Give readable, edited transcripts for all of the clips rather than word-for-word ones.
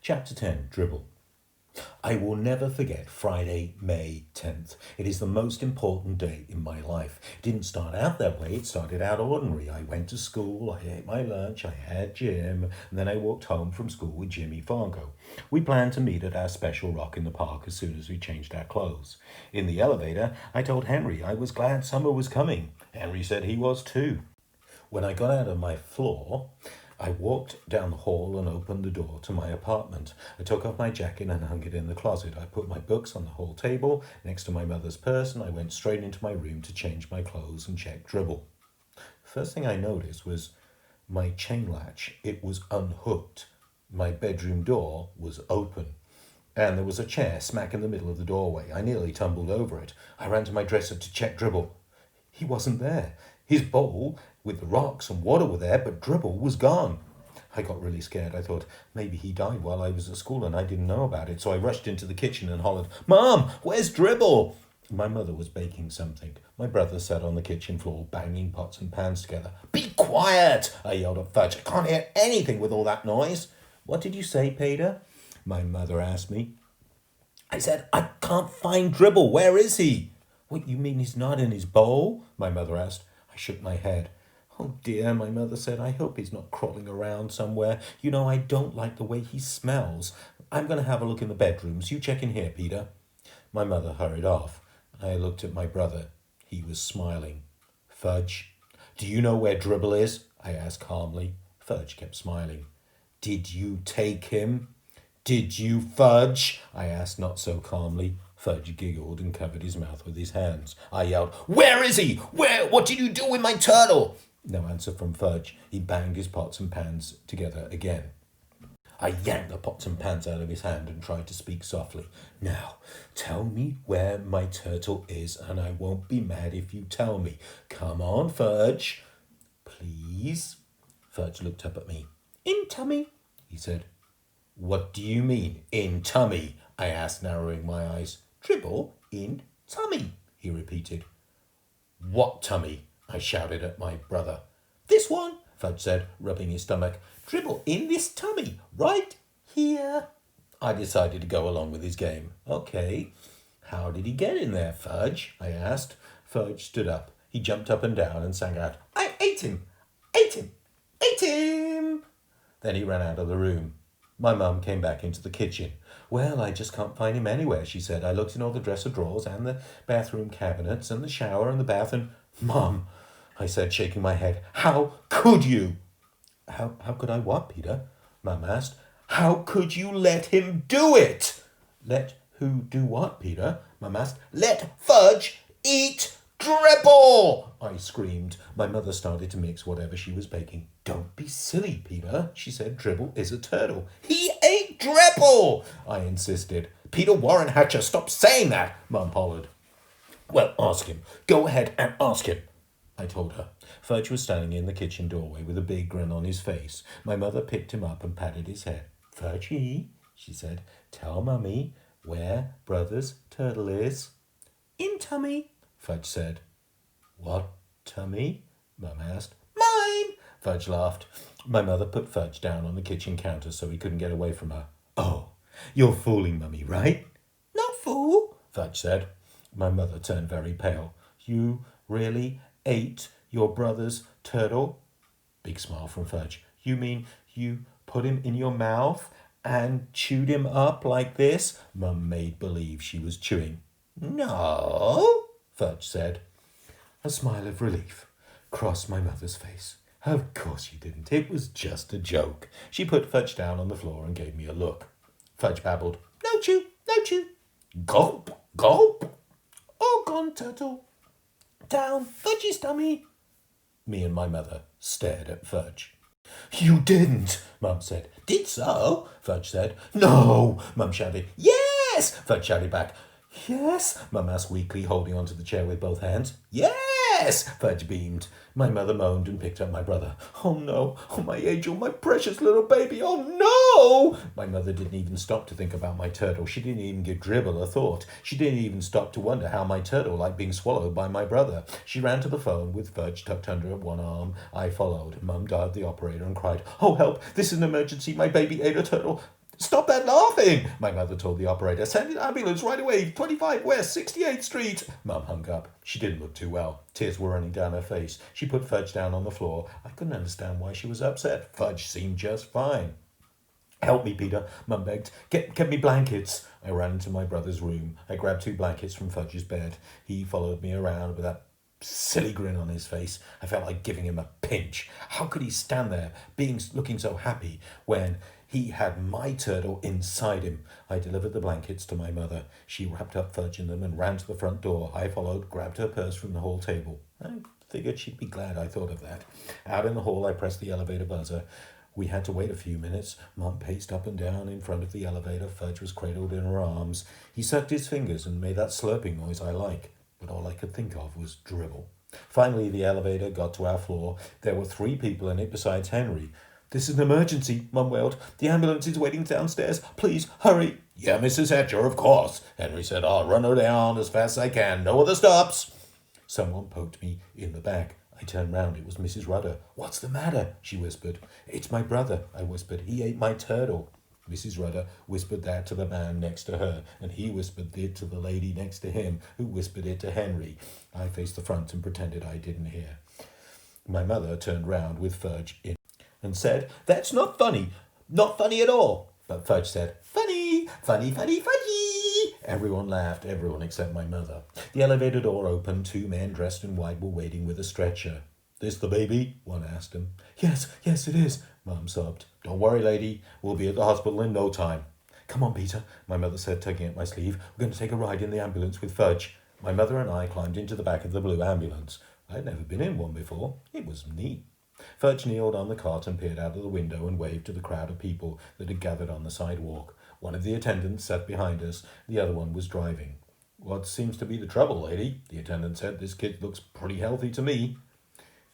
Chapter 10, Dribble. I will never forget Friday, May 10th. It is the most important day in my life. It didn't start out that way, it started out ordinary. I went to school, I ate my lunch, I had gym, and then I walked home from school with Jimmy Fargo. We planned to meet at our special rock in the park as soon as we changed our clothes. In the elevator, I told Henry I was glad summer was coming. Henry said he was too. When I got out of my floor, I walked down the hall and opened the door to my apartment. I took off my jacket and hung it in the closet. I put my books on the hall table next to my mother's purse, and I went straight into my room to change my clothes and check Dribble. First thing I noticed was my chain latch. It was unhooked. My bedroom door was open, and there was a chair smack in the middle of the doorway. I nearly tumbled over it. I ran to my dresser to check Dribble. He wasn't there. His bowl with the rocks and water were there, but Dribble was gone. I got really scared. I thought maybe he died while I was at school and I didn't know about it. So I rushed into the kitchen and hollered, "Mom, where's Dribble?" My mother was baking something. My brother sat on the kitchen floor, banging pots and pans together. "Be quiet!" I yelled at Fudge. "I can't hear anything with all that noise." "What did you say, Peter?" my mother asked me. I said, "I can't find Dribble. Where is he?" "What, you mean he's not in his bowl?" my mother asked. I shook my head. "Oh dear," my mother said, "I hope he's not crawling around somewhere. You know, I don't like the way he smells. I'm going to have a look in the bedrooms. You check in here, Peter." My mother hurried off. I looked at my brother. He was smiling. "Fudge, do you know where Dribble is?" I asked calmly. Fudge kept smiling. "Did you take him?" "Did you, Fudge?" I asked not so calmly. Fudge giggled and covered his mouth with his hands. I yelled, "Where is he? Where? What did you do with my turtle?" No answer from Fudge. He banged his pots and pans together again. I yanked the pots and pans out of his hand and tried to speak softly. "Now, tell me where my turtle is, and I won't be mad if you tell me. Come on, Fudge. Please." Fudge looked up at me. "In tummy," he said. "What do you mean, in tummy?" I asked, narrowing my eyes. "Dribble in tummy," he repeated. "What tummy?" I shouted at my brother. "This one," Fudge said, rubbing his stomach. "Dribble in this tummy, right here." I decided to go along with his game. "Okay, how did he get in there, Fudge?" I asked. Fudge stood up. He jumped up and down and sang out, "I ate him, ate him, ate him." Then he ran out of the room. My mum came back into the kitchen. "Well, I just can't find him anywhere," she said. "I looked in all the dresser drawers and the bathroom cabinets and the shower and the bath and—" "Mum," I said, shaking my head, "how could you?" How could I what, Peter?" Mum asked. "How could you let him do it?" "Let who do what, Peter?" Mum asked. "Let Fudge eat Dribble!" I screamed. My mother started to mix whatever she was baking. "Don't be silly, Peter," she said. "Dribble is a turtle." "He ate Dribble!" I insisted. "Peter Warren Hatcher, stop saying that!" Mum hollered. "Well, ask him. Go ahead and ask him," I told her. Fudge was standing in the kitchen doorway with a big grin on his face. My mother picked him up and patted his head. "Fudgy," she said, "tell Mummy where Brother's turtle is." "In tummy," Fudge said. "What tummy?" Mum asked. "Mine," Fudge laughed. My mother put Fudge down on the kitchen counter so he couldn't get away from her. "Oh, you're fooling Mummy, right?" "Not fool," Fudge said. My mother turned very pale. "You really ate your brother's turtle?" Big smile from Fudge. "You mean you put him in your mouth and chewed him up like this?" Mum made believe she was chewing. "No," Fudge said. A smile of relief crossed my mother's face. "Of course you didn't. It was just a joke." She put Fudge down on the floor and gave me a look. Fudge babbled, "No chew, no chew." "Gulp, gulp." "All gone, turtle. Down Fudge's tummy." Me and my mother stared at Fudge. "You didn't," Mum said. "Did so," Fudge said. "No," Mum shouted. "Yes," Fudge shouted back. "Yes?" Mum asked weakly, holding onto the chair with both hands. "Yes," Fudge beamed. My mother moaned and picked up my brother. "Oh no, oh my angel, my precious little baby, oh no!" My mother didn't even stop to think about my turtle. She didn't even give Dribble a thought. She didn't even stop to wonder how my turtle liked being swallowed by my brother. She ran to the phone with Fudge tucked under one arm. I followed. Mum dialed the operator and cried, "Oh help, this is an emergency, my baby ate a turtle." Stop that laughing, my mother told the operator. Send an ambulance right away, 25 West, 68th Street. Mum hung up. She didn't look too well. Tears were running down her face. She put Fudge down on the floor. I couldn't understand why she was upset. Fudge seemed just fine. Help me, Peter, Mum begged. Get me blankets. I ran into my brother's room. I grabbed 2 blankets from Fudge's bed. He followed me around with that silly grin on his face. I felt like giving him a pinch. How could he stand there, looking so happy, when he had my turtle inside him? I delivered the blankets to my mother. She wrapped up Fudge in them and ran to the front door. I followed, grabbed her purse from the hall table. I figured she'd be glad I thought of that. Out in the hall, I pressed the elevator buzzer. We had to wait a few minutes. Mum paced up and down in front of the elevator. Fudge was cradled in her arms. He sucked his fingers and made that slurping noise I like, but all I could think of was dribble. Finally, the elevator got to our floor. There were 3 people in it besides Henry. This is an emergency, Mum wailed. The ambulance is waiting downstairs. Please, hurry. Yeah, Mrs. Hatcher, of course, Henry said. I'll run her down as fast as I can. No other stops. Someone poked me in the back. I turned round. It was Mrs. Rudder. What's the matter? She whispered. It's my brother, I whispered. He ate my turtle. Mrs. Rudder whispered that to the man next to her, and he whispered it to the lady next to him, who whispered it to Henry. I faced the front and pretended I didn't hear. My mother turned round with Fudge in and said, That's not funny. Not funny at all. But Fudge said, Funny, funny, funny, funny. Everyone laughed, everyone except my mother. The elevator door opened. 2 men dressed in white were waiting with a stretcher. This the baby? One asked him. Yes, it is, Mum sobbed. Don't worry, lady. We'll be at the hospital in no time. Come on, Peter, my mother said, tugging at my sleeve. We're going to take a ride in the ambulance with Fudge. My mother and I climbed into the back of the blue ambulance. I'd never been in one before. It was neat. Fudge kneeled on the cot and peered out of the window and waved to the crowd of people that had gathered on the sidewalk. One of the attendants sat behind us. The other one was driving. What seems to be the trouble, lady? The attendant said. This kid looks pretty healthy to me.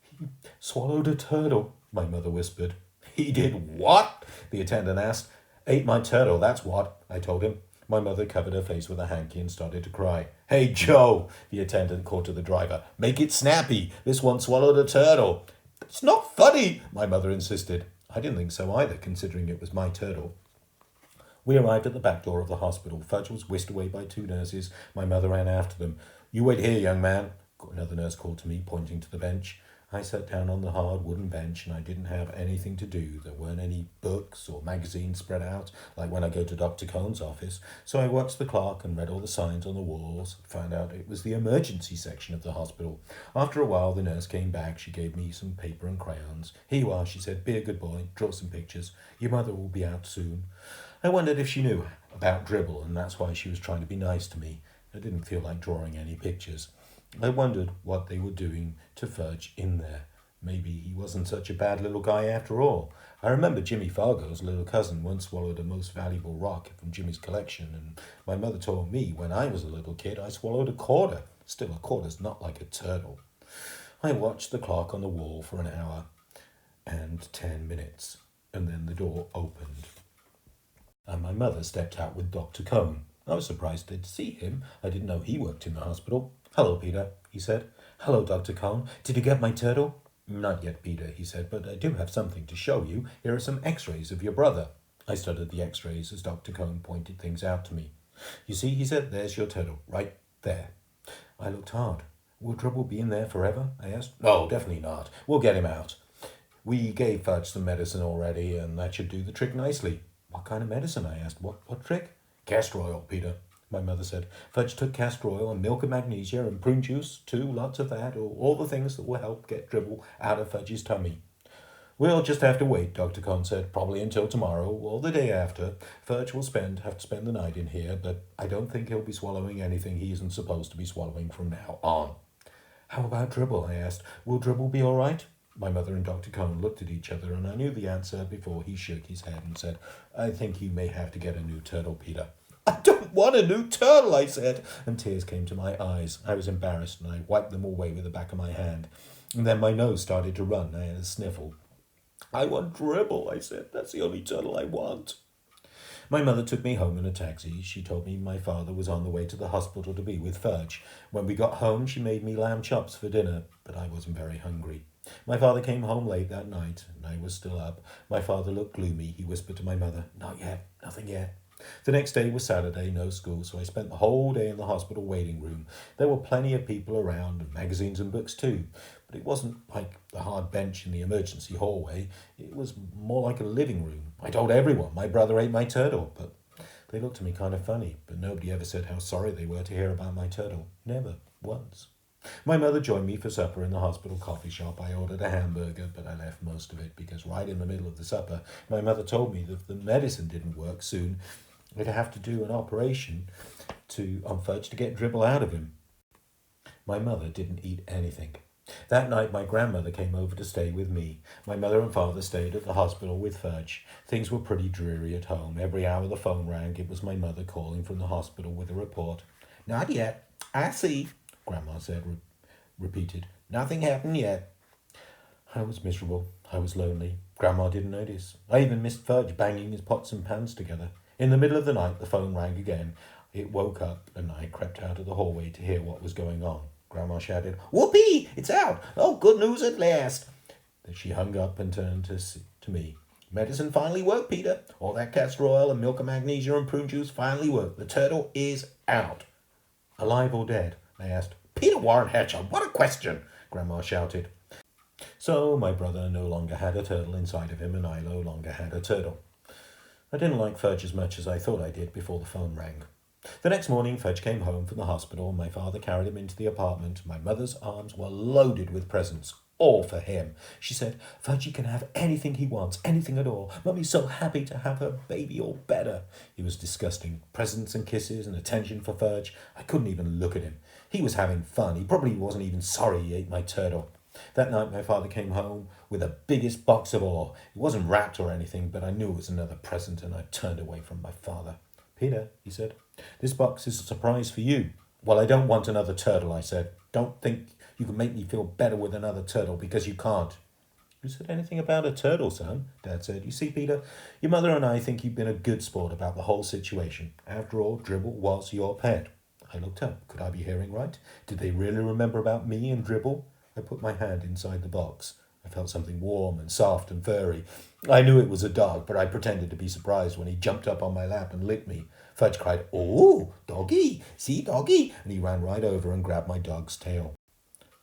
He swallowed a turtle, my mother whispered. He did what? The attendant asked. Ate my turtle, that's what, I told him. My mother covered her face with a hanky and started to cry. Hey, Joe, the attendant called to the driver. Make it snappy. This one swallowed a turtle. It's not funny, my mother insisted. I didn't think so either, considering it was my turtle. We arrived at the back door of the hospital. Fudge was whisked away by 2 nurses. My mother ran after them. You wait here, young man, another nurse called to me, pointing to the bench. I sat down on the hard wooden bench, and I didn't have anything to do. There weren't any books or magazines spread out, like when I go to Dr. Cullen's office. So I watched the clock and read all the signs on the walls, found out it was the emergency section of the hospital. After a while, the nurse came back. She gave me some paper and crayons. Here you are, she said. Be a good boy. Draw some pictures. Your mother will be out soon. I wondered if she knew about dribble, and that's why she was trying to be nice to me. I didn't feel like drawing any pictures. I wondered what they were doing to Fudge in there. Maybe he wasn't such a bad little guy after all. I remember Jimmy Fargo's little cousin once swallowed a most valuable rock from Jimmy's collection, and my mother told me when I was a little kid I swallowed a quarter. Still, a quarter's not like a turtle. I watched the clock on the wall for an hour and 10 minutes, and then the door opened. And my mother stepped out with Dr. Cullen. I was surprised to see him. I didn't know he worked in the hospital. Hello, Peter, he said. Hello, Dr. Cullen. Did you get my turtle? Not yet, Peter, he said, but I do have something to show you. Here are some x-rays of your brother. I studied the x-rays as Dr. Cullen pointed things out to me. You see, he said, there's your turtle, right there. I looked hard. Will Dribble be in there forever? I asked. No, definitely not. We'll get him out. We gave Fudge some medicine already, and that should do the trick nicely. What kind of medicine? I asked. What trick? Castor oil, Peter, my mother said. Fudge took castor oil and milk and magnesia and prune juice, too, lots of that, or all the things that will help get Dribble out of Fudge's tummy. We'll just have to wait, Dr. Cullen said, probably until tomorrow or the day after. Fudge will have to spend the night in here, but I don't think he'll be swallowing anything he isn't supposed to be swallowing from now on. How about Dribble? I asked. Will Dribble be all right? My mother and Dr. Cullen looked at each other, and I knew the answer before he shook his head and said, I think you may have to get a new turtle, Peter. I don't want a new turtle, I said, and tears came to my eyes. I was embarrassed, and I wiped them away with the back of my hand. And then my nose started to run. I had a sniffle. I want Dribble, I said. That's the only turtle I want. My mother took me home in a taxi. She told me my father was on the way to the hospital to be with Fudge. When we got home, she made me lamb chops for dinner, but I wasn't very hungry. My father came home late that night, and I was still up. My father looked gloomy. He whispered to my mother, Not yet. Nothing yet. The next day was Saturday, no school, so I spent the whole day in the hospital waiting room. There were plenty of people around, and magazines and books too. But it wasn't like the hard bench in the emergency hallway. It was more like a living room. I told everyone my brother ate my turtle, but they looked at me kind of funny. But nobody ever said how sorry they were to hear about my turtle. Never once. My mother joined me for supper in the hospital coffee shop. I ordered a hamburger, but I left most of it because right in the middle of the supper, my mother told me that if the medicine didn't work soon, they'd have to do an operation on Fudge to get dribble out of him. My mother didn't eat anything. That night, my grandmother came over to stay with me. My mother and father stayed at the hospital with Fudge. Things were pretty dreary at home. Every hour the phone rang, it was my mother calling from the hospital with a report. Not yet. I see, Grandma said, repeated. Nothing happened yet. I was miserable. I was lonely. Grandma didn't notice. I even missed Fudge banging his pots and pans together. In the middle of the night, the phone rang again. It woke up, and I crept out of the hallway to hear what was going on. Grandma shouted, "Whoopee! It's out! Oh, good news at last!" Then she hung up and turned to me. "Medicine finally worked, Peter. All that castor oil and milk and magnesia and prune juice finally worked. The turtle is out." "Alive or dead?" I asked. "Peter Warren Hatcher, what a question!" Grandma shouted. So my brother no longer had a turtle inside of him, and I no longer had a turtle. I didn't like Fudge as much as I thought I did before the phone rang. The next morning, Fudge came home from the hospital. My father carried him into the apartment. My mother's arms were loaded with presents, all for him. She said, "Fudge can have anything he wants, anything at all. Mummy's so happy to have her baby all better." It was disgusting. Presents and kisses and attention for Fudge. I couldn't even look at him. He was having fun. He probably wasn't even sorry he ate my turtle. That night my father came home with the biggest box of all. It wasn't wrapped or anything, but I knew it was another present, and I turned away from my father. "Peter," he said, "this box is a surprise for you." "Well, I don't want another turtle," I said. "Don't think you can make me feel better with another turtle, because you can't." "Who said anything about a turtle, son?" Dad said. "You see, Peter, your mother and I think you've been a good sport about the whole situation. After all, Dribble was your pet." I looked up. Could I be hearing right? Did they really remember about me and Dribble? I put my hand inside the box. I felt something warm and soft and furry. I knew it was a dog, but I pretended to be surprised when he jumped up on my lap and licked me. Fudge cried, "Oh, doggy, see doggy," and he ran right over and grabbed my dog's tail.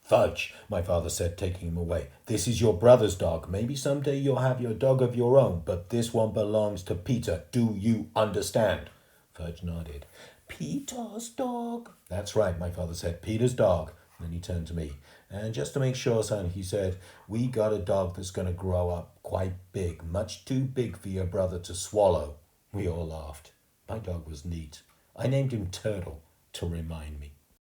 "Fudge," my father said, taking him away. "This is your brother's dog. Maybe someday you'll have your dog of your own, but this one belongs to Peter. Do you understand?" Fudge nodded. "Peter's dog." "That's right," my father said. "Peter's dog." And then he turned to me. "And just to make sure, son," he said, "we got a dog that's going to grow up quite big, much too big for your brother to swallow." We all laughed. My dog was neat. I named him Turtle to remind me.